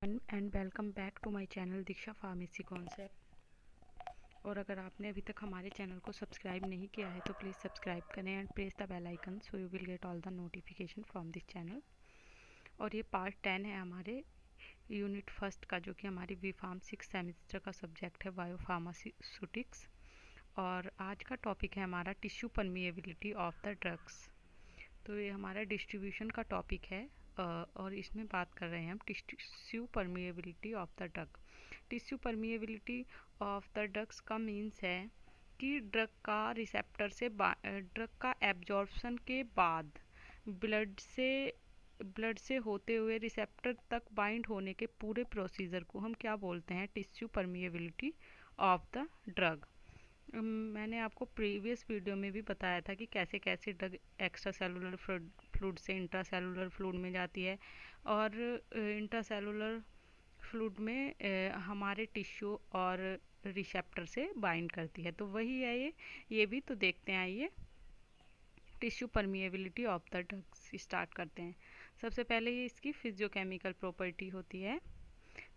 And welcome back to my channel Diksha pharmacy concept. और अगर आपने अभी तक हमारे चैनल को सब्सक्राइब नहीं किया है तो प्लीज़ सब्सक्राइब करें and press the bell icon so you will get all the notification from this channel. और ये पार्ट 10 है हमारे यूनिट फर्स्ट का, जो कि हमारी बी फार्म 6 सेमेस्टर का सब्जेक्ट है बायो फार्मास्यूटिक्स। और आज का टॉपिक है हमारा tissue permeability of the drugs. तो ये हमारा डिस्ट्रीब्यूशन का टॉपिक है और इसमें बात कर रहे हैं हम tissue permeability of the drug. Tissue permeability of the drugs का मीन्स है कि ड्रग का रिसेप्टर से ड्रग का एब्जॉर्प्शन के बाद ब्लड से होते हुए रिसेप्टर तक बाइंड होने के पूरे प्रोसीजर को हम क्या बोलते हैं, tissue permeability of the drug. मैंने आपको प्रीवियस वीडियो में भी बताया था कि कैसे कैसे ड्रग एक्स्ट्रा सेलुलर फ्लूइड से इंट्रा सेलुलर फ्लूइड में जाती है और इंट्रा सेलुलर फ्लूइड में हमारे टिश्यू और रिसेप्टर से बाइंड करती है। तो वही है ये भी तो देखते हैं। आइए tissue permeability of the drugs start करते हैं। सबसे पहले ये इसकी फिजियोकेमिकल प्रॉपर्टी होती है।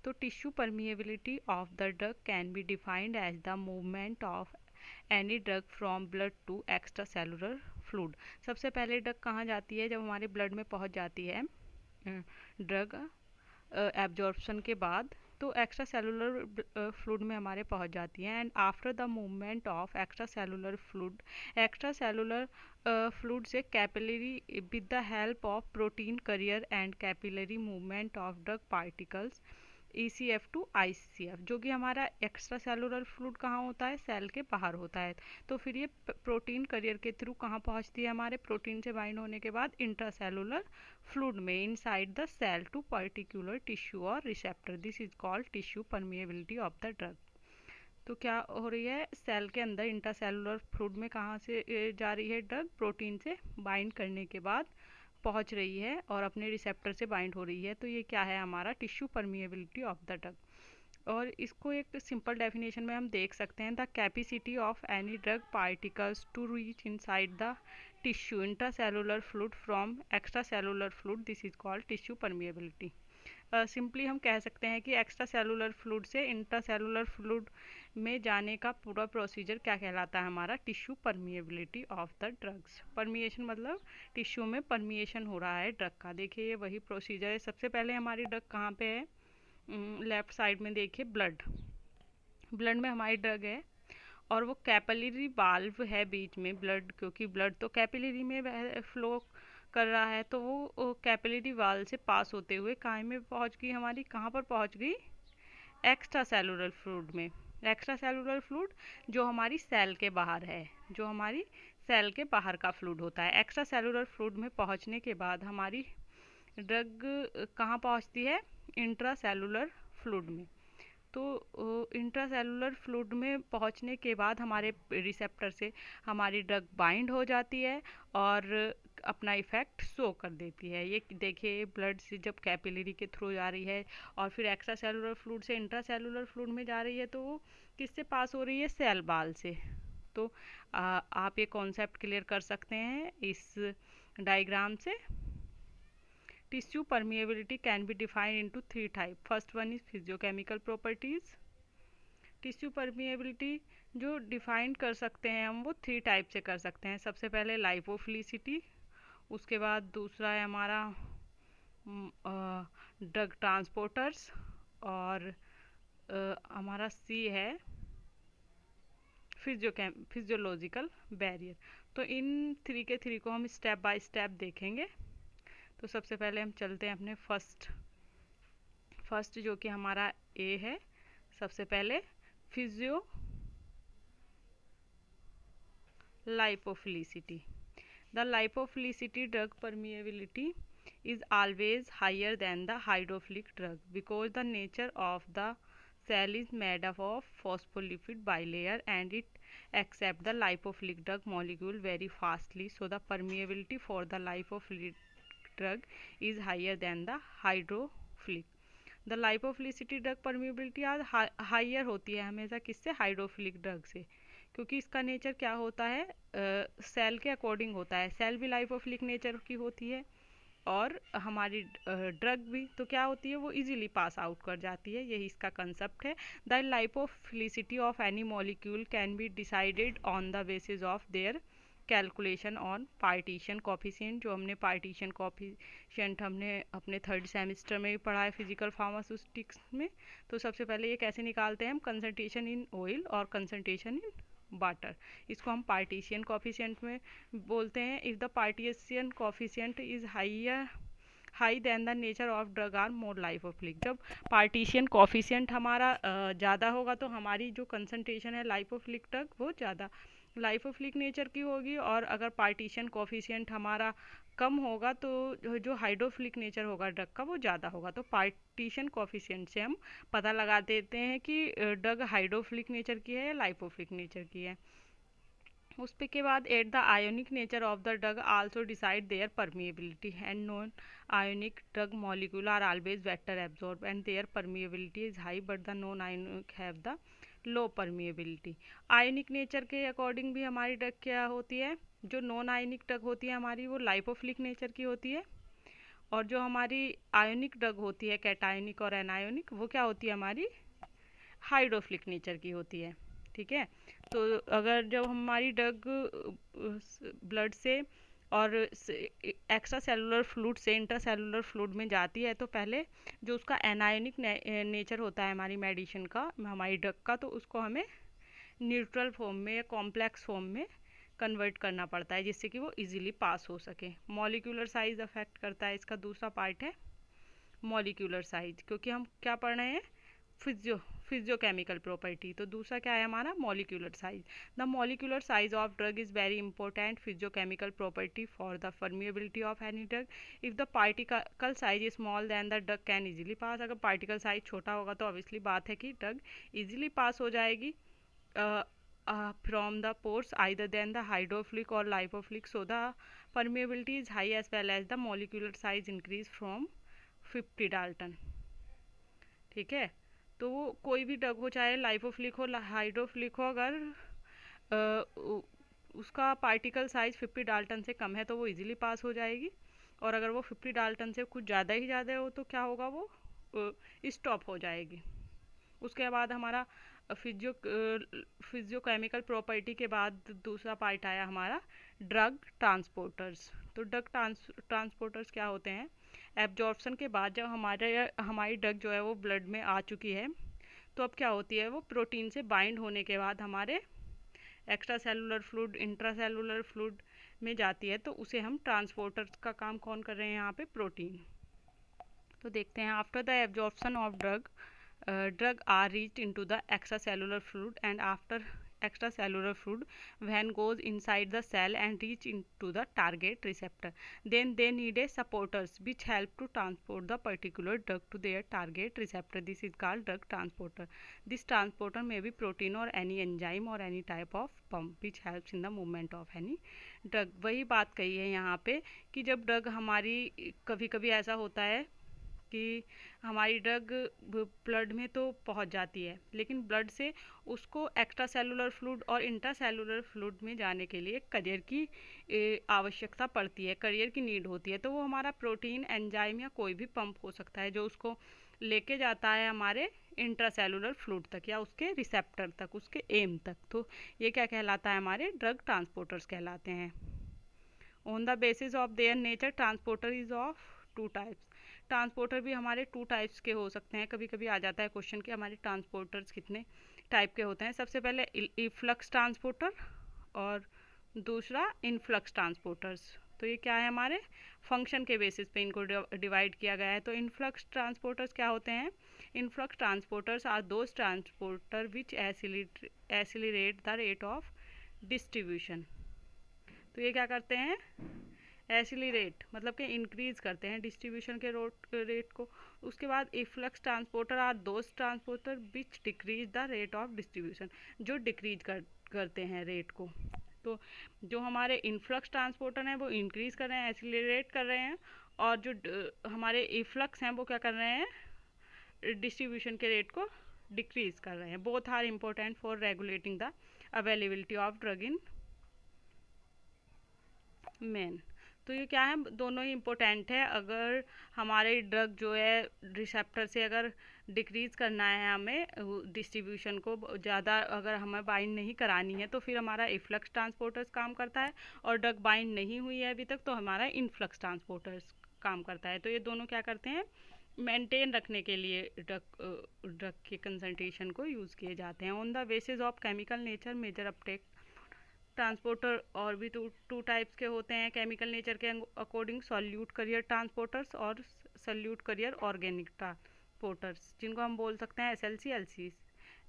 तो tissue permeability of the drug can be defined as the movement of any drug from blood to extra cellular fluid. सबसे पहले ड्रग कहाँ जाती है? जब हमारे ब्लड में पहुँच जाती है ड्रग एब्जॉर्प्शन के बाद, तो एक्स्ट्रा सेलुलर फ्लूइड में हमारे पहुँच जाती है। And after the movement of extra cellular fluid से capillary with the help of protein carrier and capillary movement of drug particles ECF to ICF, जो कि हमारा एक्स्ट्रा सेलुलर फ्लूइड कहाँ होता है? सेल के बाहर होता है। तो फिर ये प्रोटीन करियर के थ्रू कहाँ पहुँचती है? हमारे प्रोटीन से बाइंड होने के बाद इंट्रा सेलुलर फ्लूइड में inside the cell to particular tissue और receptor. This is called tissue permeability of the drug. तो क्या हो रही है? सेल के अंदर इंट्रा सेलुलर फ्लूइड में कहाँ से जा रही है ड्रग? प्रोटीन से बाइंड करने के बाद पहुंच रही है और अपने रिसेप्टर से बाइंड हो रही है। तो ये क्या है? हमारा tissue permeability of the drug. और इसको एक सिंपल डेफिनेशन में हम देख सकते हैं, the capacity of any drug particles to reach inside the tissue intracellular fluid from extra cellular fluid, this is called tissue permeability. Simply हम कह सकते हैं कि एक्स्ट्रा सेलुलर फ्लूइड से इंट्रासेलुलर फ्लूइड में जाने का पूरा प्रोसीजर क्या कहलाता है? हमारा tissue permeability of the drugs. Permeation मतलब टिश्यू में परमिएशन हो रहा है ड्रग का। देखिए ये वही प्रोसीजर है। सबसे पहले हमारी ड्रग कहाँ पे है? लेफ्ट साइड में देखिए ब्लड में हमारी ड्रग है और वो कैपिलरी वाल्व है बीच में ब्लड, क्योंकि ब्लड तो कैपिलरी में फ्लो कर रहा है। तो वो कैपिलरी वाल्व से पास होते हुए कहाँ में पहुँच गई? हमारी कहाँ पर पहुँच गई? एक्स्ट्रा सेलुलर फ्लूइड में। एक्स्ट्रा सेलुलर फ्लूइड जो हमारी सेल के बाहर है, जो हमारी सेल के बाहर का फ्लूइड होता है। एक्स्ट्रा सेलुलर फ्लूइड में पहुँचने के बाद हमारी ड्रग कहाँ पहुँचती है? इंट्रा सेलुलर फ्लूइड में। तो इंट्रासेलुलर फ्लूइड में पहुंचने के बाद हमारे रिसेप्टर से हमारी ड्रग बाइंड हो जाती है और अपना इफेक्ट शो कर देती है। ये देखिए ब्लड से जब कैपिलरी के थ्रू जा रही है और फिर एक्स्ट्रा सेलुलर फ्लूइड से इंट्रासेलुलर फ्लूइड में जा रही है, तो वो किससे पास हो रही है? सेल बाल से। तो आप ये कॉन्सेप्ट क्लियर कर सकते हैं इस डायग्राम से। Tissue permeability can be defined into three types. First one is physiochemical properties. Tissue permeability जो डिफाइन कर सकते हैं हम, वो 3 टाइप से कर सकते हैं। सबसे पहले लाइपोफिलिसिटी, उसके बाद दूसरा है हमारा ड्रग ट्रांसपोर्टर्स और हमारा सी है फिजियोलॉजिकल बैरियर। तो इन 3 के 3 को हम स्टेप बाय स्टेप देखेंगे। तो सबसे पहले हम चलते हैं अपने फर्स्ट जो कि हमारा ए है। सबसे पहले physio lipophilicity. The lipophilicity drug permeability is always higher than the hydrophilic drug because the nature of the cell is made up of phospholipid bilayer and it accepts the lipophilic drug molecule very fastly, so the permeability for the lipophilic drug is higher than the hydrophilic. The lipophilicity drug permeability आज higher होती है हमेशा किससे? Hydrophilic drug से, क्योंकि इसका nature क्या होता है? सेल के अकॉर्डिंग होता है। सेल भी लाइपोफिलिक नेचर की होती है और हमारी ड्रग भी तो क्या होती है, वो इजीली पास आउट कर जाती है। यही इसका कंसेप्ट है। The lipophilicity of any molecule can be decided on the basis of their calculation on partition coefficient. जो हमने पार्टीशन कॉफिशिएंट हमने अपने थर्ड सेमेस्टर में भी पढ़ा है फिजिकल फार्मास्यूटिक्स में। तो सबसे पहले ये कैसे निकालते हैं हम, कंसंट्रेशन इन ऑयल और कंसंट्रेशन इन वाटर। इसको हम पार्टीशियन कॉफिशिएंट में बोलते हैं। If the partition coefficient is high then the nature of drug are more lipophilic. जब पार्टीशियन कॉफिशिएंट हमारा ज़्यादा होगा तो हमारी जो कंसंट्रेशन है लाइपोफिलिक ड्रग वो ज़्यादा लाइपोफिलिक नेचर की होगी, और अगर पार्टीशन कॉफिशिएंट हमारा कम होगा तो जो हाइड्रोफिलिक नेचर होगा ड्रग का वो ज़्यादा होगा। तो पार्टीशन कॉफिशिएंट से हम पता लगा देते हैं कि ड्रग हाइड्रोफिलिक नेचर की है या लाइपोफिलिक नेचर की है। उसके के बाद at the ionic nature of the drug also decide their permeability and non ionic drug molecule are always better absorb and their permeability is high but the non ionic have the low permeability. Ionic nature के according भी हमारी drug क्या होती है, जो non ionic drug होती है हमारी वो लाइपोफिलिक नेचर की होती है, और जो हमारी आयोनिक ड्रग होती है कैटायोनिक और एनायोनिक वो क्या होती है हमारी हाइड्रोफिलिक नेचर की होती है। ठीक है। तो अगर जब हमारी ड्रग ब्लड से और एक्स्ट्रा सेलुलर फ्लूइड से इंट्रा सेलुलर फ्लूइड में जाती है तो पहले जो उसका एनायोनिक नेचर होता है हमारी मेडिसिन का, हमारी ड्रग का, तो उसको हमें न्यूट्रल फॉर्म में या कॉम्प्लेक्स फॉर्म में कन्वर्ट करना पड़ता है जिससे कि वो इजीली पास हो सके। मॉलिक्यूलर साइज अफेक्ट करता है, इसका दूसरा पार्ट है मॉलिक्यूलर साइज, क्योंकि हम क्या पढ़ रहे हैं फिजियोकेमिकल प्रॉपर्टी। तो दूसरा क्या है हमारा molecular size. The molecular size of drug is very important physicochemical property for the permeability of any drug. If the particle size is small then the drug can easily pass. अगर particle size छोटा होगा तो obviously बात है कि drug easily pass हो जाएगी from the pores either than the hydrophilic or lipophilic, so the permeability is high as well as the molecular size increase from 50 Dalton. ठीक है। तो वो कोई भी ड्रग हो चाहे लाइपोफिलिक हो हाइड्रोफिलिक हो, अगर उसका पार्टिकल साइज 50 डाल्टन से कम है तो वो इजीली पास हो जाएगी, और अगर वो 50 डाल्टन से कुछ ज़्यादा ही ज़्यादा हो तो क्या होगा, वो स्टॉप हो जाएगी। उसके बाद हमारा फिजियोकेमिकल प्रॉपर्टी के बाद दूसरा पार्ट आया हमारा ड्रग ट्रांसपोर्टर्स। तो ड्रग ट्रांसपोर्टर्स क्या होते हैं, एब्जॉर्प्शन के बाद जब हमारी ड्रग जो है वो ब्लड में आ चुकी है तो अब क्या होती है, वो प्रोटीन से बाइंड होने के बाद हमारे extra cellular fluid intra cellular fluid में जाती है, तो उसे हम ट्रांसपोर्टर्स का काम कौन कर रहे हैं यहाँ पे, प्रोटीन। तो देखते हैं after the absorption of drug are reached into the extracellular fluid, and after extracellular fluid when goes inside the cell and reach into the target receptor, then they need a supporters which help to transport the particular drug to their target receptor. This is called drug transporter. This transporter may be protein or any enzyme or any type of pump which helps in the movement of any drug. वही बात कही है यहाँ पे कि जब drug हमारी कभी कभी ऐसा होता है कि हमारी ड्रग ब्लड में तो पहुंच जाती है, लेकिन ब्लड से उसको एक्स्ट्रा सेलुलर फ्लूइड और इंट्रा सेलुलर फ्लूइड में जाने के लिए करियर की आवश्यकता पड़ती है, करियर की नीड होती है। तो वो हमारा प्रोटीन एंजाइम या कोई भी पंप हो सकता है जो उसको लेके जाता है हमारे इंट्रा सेलुलर फ्लूइड तक या उसके रिसेप्टर तक, उसके एम तक। तो ये क्या कहलाता है, हमारे ड्रग ट्रांसपोर्टर्स कहलाते हैं। On the basis of their nature transporter is of two types. Transporter भी हमारे टू टाइप्स के हो सकते हैं। कभी कभी आ जाता है क्वेश्चन कि हमारे ट्रांसपोर्टर्स कितने टाइप के होते हैं। सबसे पहले इफ्लक्स ट्रांसपोर्टर और दूसरा इनफ्लक्स ट्रांसपोर्टर्स। तो ये क्या है, हमारे फंक्शन के बेसिस पे इनको डिवाइड किया गया है। तो इनफ्लक्स ट्रांसपोर्टर्स क्या होते हैं, influx transporters are those transporter which accelerate the rate of distribution. तो ये क्या करते हैं, एसिलरेट मतलब कि इंक्रीज करते हैं डिस्ट्रीब्यूशन के रेट को। उसके बाद efflux transporter are those transporter which decrease the rate of distribution, जो डिक्रीज करते हैं रेट को। तो जो हमारे इनफ्लक्स ट्रांसपोर्टर हैं वो इंक्रीज कर रहे हैं, एसिलरेट कर रहे हैं, और जो हमारे इफ्लक्स हैं वो क्या कर रहे हैं, डिस्ट्रीब्यूशन के रेट को डिक्रीज कर रहे हैं। Both are important for regulating the availability of drug in man. तो ये क्या है, दोनों ही इम्पोर्टेंट है। अगर हमारे ड्रग जो है रिसेप्टर से अगर डिक्रीज़ करना है, हमें डिस्ट्रीब्यूशन को ज़्यादा अगर हमें बाइंड नहीं करानी है, तो फिर हमारा इफ्लक्स ट्रांसपोर्टर्स काम करता है, और ड्रग बाइंड नहीं हुई है अभी तक तो हमारा इनफ्लक्स ट्रांसपोर्टर्स काम करता है। तो ये दोनों क्या करते हैं, मेंटेन रखने के लिए ड्रग के कंसंट्रेशन को यूज़ किए जाते हैं। On the basis of chemical nature major uptake transporter और भी टू टाइप्स के होते हैं केमिकल नेचर के अकॉर्डिंग, सॉल्यूट करियर ट्रांसपोर्टर्स और सॉल्यूट करियर ऑर्गेनिक ट्रांसपोर्टर्स, जिनको हम बोल सकते हैं SLC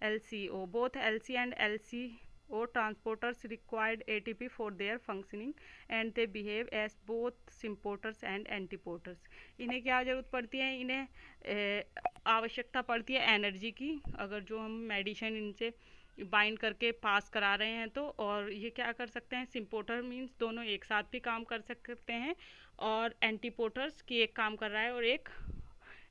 LCO। Both LC and LCO transporters required ATP for their functioning and they behave as both symporters and antiporters. इन्हें क्या ज़रूरत पड़ती है, इन्हें आवश्यकता पड़ती है एनर्जी की, अगर जो हम मेडिसिन इनसे बाइंड करके पास करा रहे हैं तो। और ये क्या कर सकते हैं, सिम्पोर्टर मीन्स दोनों एक साथ भी काम कर सकते हैं, और एंटीपोर्टर्स की एक काम कर रहा है और एक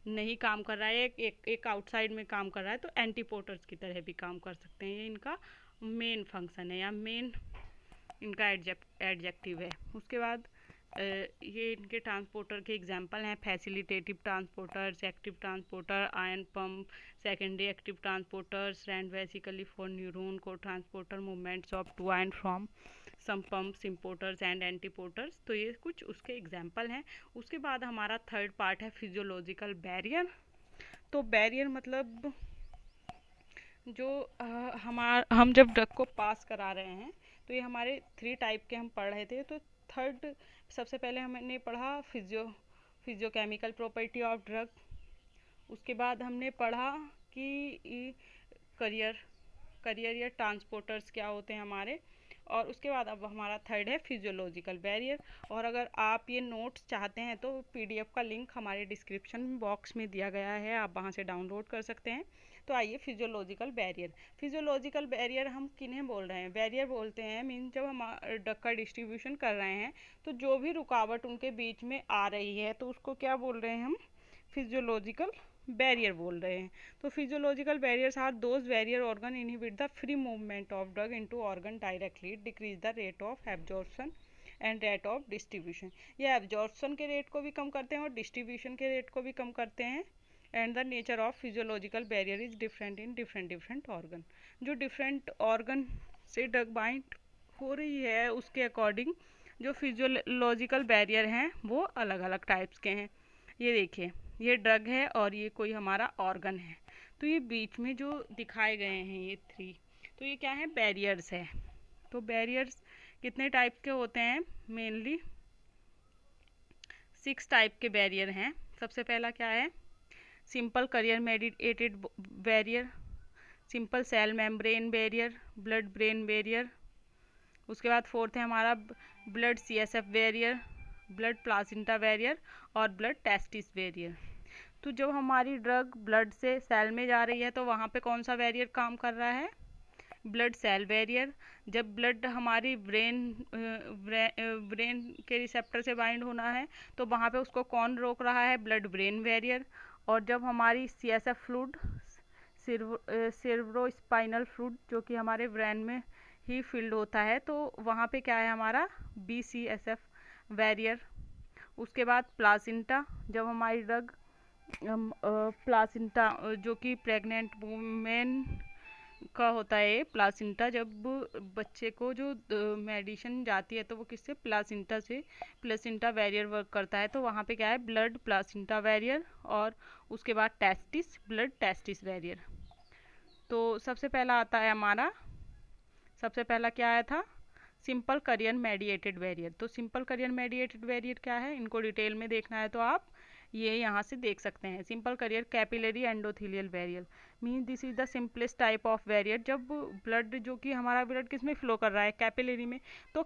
नहीं काम कर रहा है, एक आउटसाइड में काम कर रहा है, तो एंटीपोर्टर्स की तरह भी काम कर सकते हैं। ये इनका मेन फंक्शन है या मेन इनका एडजेक्टिव है। उसके बाद ये इनके ट्रांसपोर्टर के एग्जांपल हैं, facilitative transporters, active transporter, ion pump, secondary active transporters, and basically for neuron को transporter movements of two ion from some pumps, importers and antiporters. तो ये कुछ उसके एग्जांपल हैं। उसके बाद हमारा थर्ड पार्ट है फिजियोलॉजिकल बैरियर। तो बैरियर मतलब जो हम जब ड्रग को पास करा रहे हैं, तो ये हमारे 3 टाइप के हम पढ़ रहे थे। तो थर्ड सबसे पहले हमने पढ़ा फिजियोकेमिकल प्रॉपर्टी ऑफ ड्रग। उसके बाद हमने पढ़ा कि करियर या ट्रांसपोर्टर्स क्या होते हैं हमारे। और उसके बाद अब हमारा थर्ड है फिजियोलॉजिकल बैरियर। और अगर आप ये नोट्स चाहते हैं तो PDF का लिंक हमारे डिस्क्रिप्शन बॉक्स में दिया गया है, आप वहाँ से डाउनलोड कर सकते हैं। तो आइए फिजियोलॉजिकल बैरियर हम किन्हें बोल रहे हैं, बैरियर बोलते हैं मीन जब हम ड्रग का डिस्ट्रीब्यूशन कर रहे हैं तो जो भी रुकावट उनके बीच में आ रही है तो उसको क्या बोल रहे हैं, हम फिजियोलॉजिकल बैरियर बोल रहे हैं। तो physiological barriers are those barrier organ inhibit the free movement of drug into organ directly, decrease the rate of absorption and rate of distribution. ये एब्जॉर्प्शन के रेट को भी कम करते हैं और डिस्ट्रीब्यूशन के रेट को भी कम करते हैं। And the nature of physiological barrier is different in different organ. जो डिफरेंट ऑर्गन से ड्रग बाइंड हो रही है उसके अकॉर्डिंग जो फिजियोलॉजिकल बैरियर हैं वो अलग अलग टाइप्स के हैं। ये देखिए, ये ड्रग है और ये कोई हमारा ऑर्गन है। तो ये बीच में जो दिखाए गए हैं ये 3, तो ये क्या है, बैरियर्स है। तो बैरियर्स कितने टाइप के होते हैं, मेनली 6 टाइप के बैरियर हैं। सबसे पहला क्या है, simple carrier mediated barrier, simple cell membrane barrier, blood brain barrier. उसके बाद फोर्थ है हमारा blood CSF barrier, blood placenta barrier और ब्लड टेस्टिस बैरियर। तो जब हमारी ड्रग ब्लड से सेल में जा रही है तो वहाँ पे कौन सा बैरियर काम कर रहा है, ब्लड सेल बैरियर। जब ब्लड हमारी ब्रेन के रिसेप्टर से बाइंड होना है तो वहाँ पे उसको कौन रोक रहा है, ब्लड ब्रेन बैरियर। और जब हमारी CSF फ्लूइड, सेरेब्रोस्पाइनल फ्लूइड जो कि हमारे ब्रेन में ही फिल्ड होता है, तो वहाँ पे क्या है हमारा BCSF बैरियर। उसके बाद प्लासेंटा, जब हमारी ड्रग प्लासेंटा जो कि प्रेग्नेंट वुमेन का होता है, प्लासेंटा जब बच्चे को जो मेडिसिन जाती है तो वो किससे, प्लासेंटा से, प्लासेंटा बैरियर वर्क करता है। तो वहाँ पे क्या है, ब्लड प्लासेंटा बैरियर। और उसके बाद टेस्टिस, ब्लड टेस्टिस बैरियर। तो सबसे पहला आता है हमारा, सबसे पहला क्या आया था, सिंपल करियर मेडिएटेड बैरियर। तो सिंपल करियर मेडिएटेड बैरियर क्या है, इनको डिटेल में देखना है तो आप ये यहाँ से देख सकते हैं। Simple career capillary endothelial barrier mean this is the simplest type of barrier. जब ब्लड जो कि हमारा ब्लड किस में फ्लो कर रहा है, कैपिलरी में, तो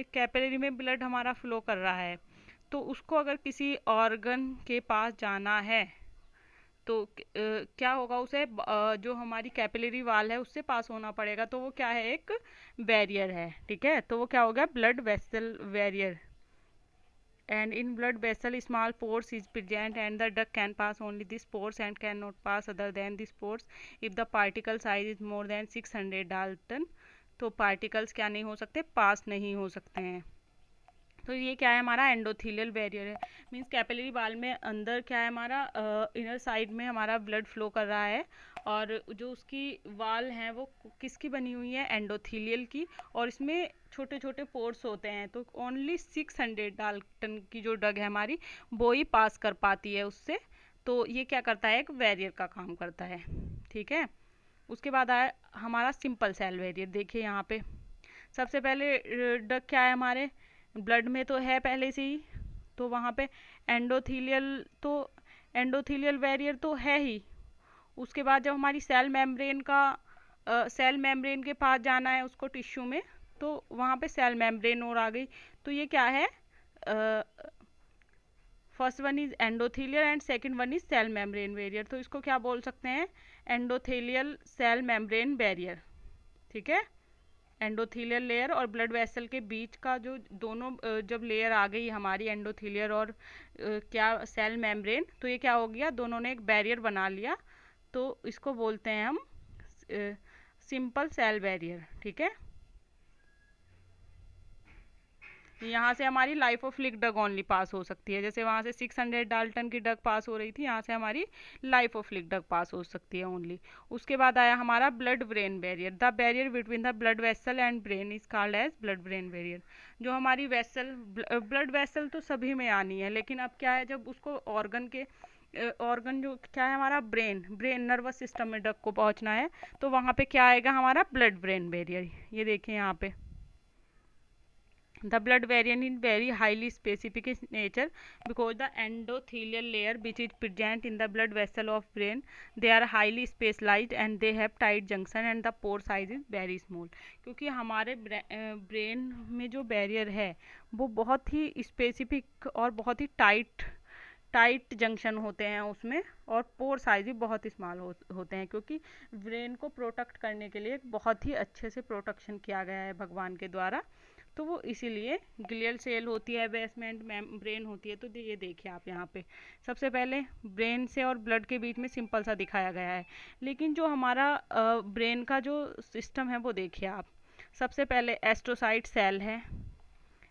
कैपिलरी में ब्लड हमारा फ्लो कर रहा है, तो उसको अगर किसी ऑर्गन के पास जाना है तो क्या होगा, उसे जो हमारी कैपिलरी वाल है उससे पास होना पड़ेगा। तो वो क्या है, एक बैरियर है, ठीक है। तो वो क्या होगा, blood vessel barrier. And in blood vessel small pores is present and the drug can pass only these pores and cannot pass other than these pores if the particle size is more than 600 Dalton. तो particles क्या नहीं हो सकते, पास नहीं हो सकते हैं। तो ये क्या है, हमारा एंडोथीलियल बैरियर है। मींस कैपिलरी वॉल में अंदर क्या है, हमारा इनर साइड में हमारा ब्लड फ्लो कर रहा है, और जो उसकी वॉल है वो किसकी बनी हुई है, एंडोथीलियल की, और इसमें छोटे छोटे पोर्स होते हैं। तो ओनली 600 डाल्टन की जो ड्रग है हमारी, वो ही पास कर पाती है उससे। तो ये क्या करता है, एक बैरियर का काम करता है। ठीक है, उसके बाद आया हमारा सिंपल सेल बैरियर। देखिए यहाँ पे सबसे पहले ड्रग क्या है, हमारे ब्लड में तो है पहले से ही, तो वहाँ पे एंडोथीलियल बैरियर तो है ही। उसके बाद जब हमारी सेल मेम्ब्रेन के पास जाना है उसको टिश्यू में, तो वहाँ पे सेल मेम्ब्रेन और आ गई। तो ये क्या है, first one is endothelial and second one is cell membrane barrier. तो इसको क्या बोल सकते हैं, एंडोथीलियल सेल मेम्ब्रेन बैरियर। ठीक है, एंडोथीलियल लेयर और ब्लड वेसल के बीच का जो दोनों जब लेयर आ गई हमारी एंडोथीलियल और क्या सेल मेम्ब्रेन, तो ये क्या हो गया, दोनों ने एक बैरियर बना लिया। तो इसको बोलते हैं हम सिंपल सेल बैरियर। ठीक है, यहाँ से हमारी life of leak drug only pass हो सकती है। जैसे वहाँ से 600 डाल्टन की ड्रग पास हो रही थी, यहाँ से हमारी life of leak drug pass हो सकती है ओनली। उसके बाद आया हमारा blood brain barrier. The barrier between the blood vessel and brain is called as blood brain barrier. जो हमारी वेसल, ब्लड वेसल तो सभी में आनी है, लेकिन अब क्या है, जब उसको ऑर्गन जो क्या है हमारा, ब्रेन नर्वस सिस्टम में ड्रग को पहुँचना है, तो वहाँ पे क्या आएगा, हमारा ब्लड ब्रेन बैरियर। ये देखिए यहाँ पे, the blood variant is very highly specific in nature because the endothelial layer which is present in the blood vessel of brain, they are highly specialized and they have tight junction and the pore size is very small। क्योंकि हमारे brain में जो barrier है वो बहुत ही specific और बहुत ही tight junction होते हैं उसमें, और पोर साइज भी बहुत स्मॉल होते हैं, क्योंकि ब्रेन को प्रोटेक्ट करने के लिए बहुत ही अच्छे से प्रोटेक्शन किया गया है भगवान के द्वारा। तो वो इसीलिए ग्लियल सेल होती है, बेसमेंट मेम्ब्रेन होती है। तो ये देखिए आप यहाँ पे सबसे पहले ब्रेन से और ब्लड के बीच में सिंपल सा दिखाया गया है, लेकिन जो हमारा ब्रेन का जो सिस्टम है वो देखिए आप। सबसे पहले एस्ट्रोसाइट सेल है,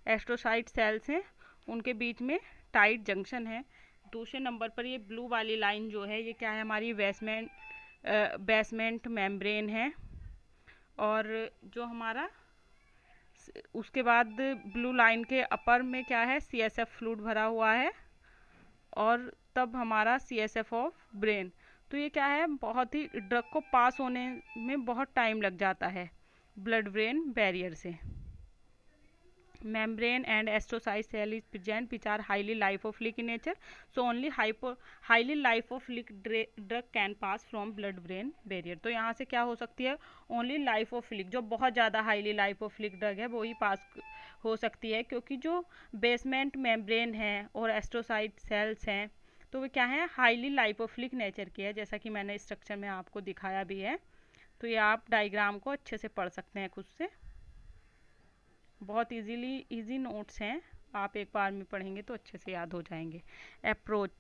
एस्ट्रोसाइट सेल्स हैं, उनके बीच में टाइट जंक्शन है। दूसरे नंबर पर ये ब्लू वाली लाइन जो है, ये क्या है, हमारी बेसमेंट मेम्ब्रेन है। और जो हमारा उसके बाद ब्लू लाइन के अपर में क्या है, CSF फ्लूइड भरा हुआ है, और तब हमारा CSF ऑफ ब्रेन। तो ये क्या है, बहुत ही ड्रग को पास होने में बहुत टाइम लग जाता है ब्लड ब्रेन बैरियर से। membrane and astrocyte cell is present which are highly liphophilic in nature, so only highly liphophilic drug can pass from blood brain barrier। तो यहाँ से क्या हो सकती है, ओनली लाइफोफिलिक, जो बहुत ज़्यादा हाईली लाइफोफिलिक ड्रग है वो ही पास हो सकती है, क्योंकि जो बेसमेंट मेम्ब्रेन है और एस्ट्रोसाइट सेल्स हैं तो वो क्या है, हाईली लाइफोफिलिक नेचर की है, जैसा कि मैंने स्ट्रक्चर में आपको दिखाया भी है। तो ये आप डायग्राम को अच्छे से पढ़ सकते हैं खुद से, बहुत इजी नोट्स हैं, आप एक बार में पढ़ेंगे तो अच्छे से याद हो जाएंगे। अप्रोच,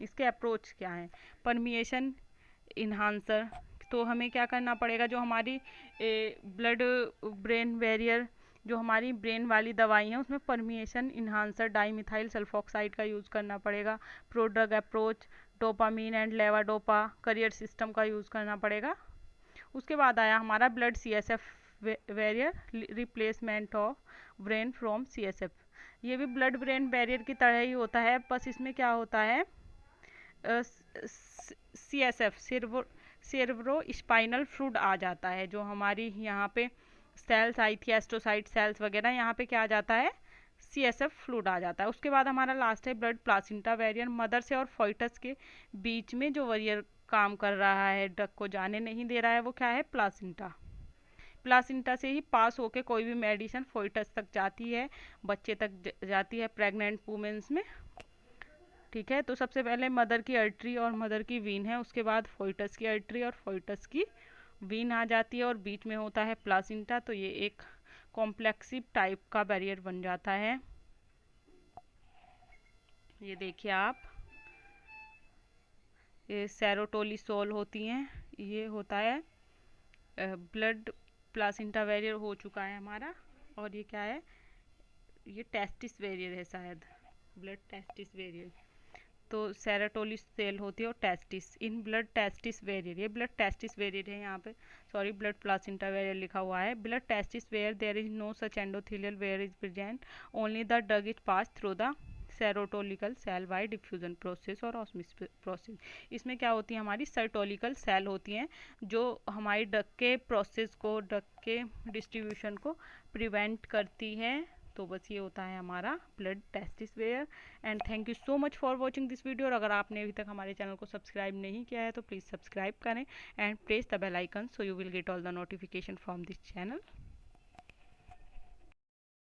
इसके अप्रोच क्या है, परमिएशन इन्हांसर। तो हमें क्या करना पड़ेगा, जो हमारी ब्लड ब्रेन बैरियर, जो हमारी ब्रेन वाली दवाई हैं उसमें परमिएशन इन्हांसर डाईमिथाइल सल्फोक्साइड का यूज़ करना पड़ेगा। Prodrug approach, dopamine and levodopa carrier system का यूज़ करना पड़ेगा। उसके बाद आया हमारा blood CSF barrier, replacement of brain from CSF। ये भी ब्लड ब्रेन बैरियर की तरह ही होता है, बस इसमें क्या होता है, CSF सेरेब्रो स्पाइनल फ्लूइड आ जाता है। जो हमारी यहाँ पे सेल्स आई थी, एस्ट्रोसाइट सेल्स वगैरह, यहाँ पे क्या आ जाता है, CSF फ्लूइड आ जाता है। उसके बाद हमारा लास्ट है ब्लड प्लासिंटा बैरियर। मदर से और फोइटस के बीच में जो बैरियर काम कर रहा है, ड्रग को जाने नहीं दे रहा है, वो क्या है, प्लासिंटा। प्लासिंटा से ही पास होके कोई भी मेडिसिन फोइटस तक जाती है, बच्चे तक जाती है, प्रेग्नेंट वुमेन्स में। ठीक है, तो सबसे पहले मदर की अर्टरी और मदर की वीन है, उसके बाद फोइटस की अर्टरी और फोइटस की वीन आ जाती है, और बीच में होता है प्लासिंटा। तो ये एक कॉम्प्लेक्सिव टाइप का बैरियर बन जाता है। ये देखिए आप, ये सेरोटोलिसोल होती हैं, ये होता है ब्लड प्लासेंटा वेरियर हो चुका है हमारा। और ये क्या है, ये टेस्टिस वेरियर है शायद, ब्लड टेस्टिस वेरियर। तो सेरोटोनिन सेल होती है और testis in blood testis barrier, ये ब्लड टेस्टिस वेरियर है यहाँ पे, सॉरी ब्लड प्लासेंटा वेरियर लिखा हुआ है। Blood testis where there is no such endothelial where is present, only the drug is pass through the serotolical cell by diffusion process और osmosis process. इसमें क्या होती है, हमारी सेरोटोलिकल सेल होती हैं जो हमारी ड्रग के प्रोसेस को, ड्रग के डिस्ट्रीब्यूशन को प्रिवेंट करती हैं। तो बस ये होता है हमारा blood testis barrier. And thank you so much for watching this video. और अगर आपने अभी तक हमारे चैनल को सब्सक्राइब नहीं किया है तो प्लीज़ सब्सक्राइब करें and press the bell icon so you will get all the notification from this channel.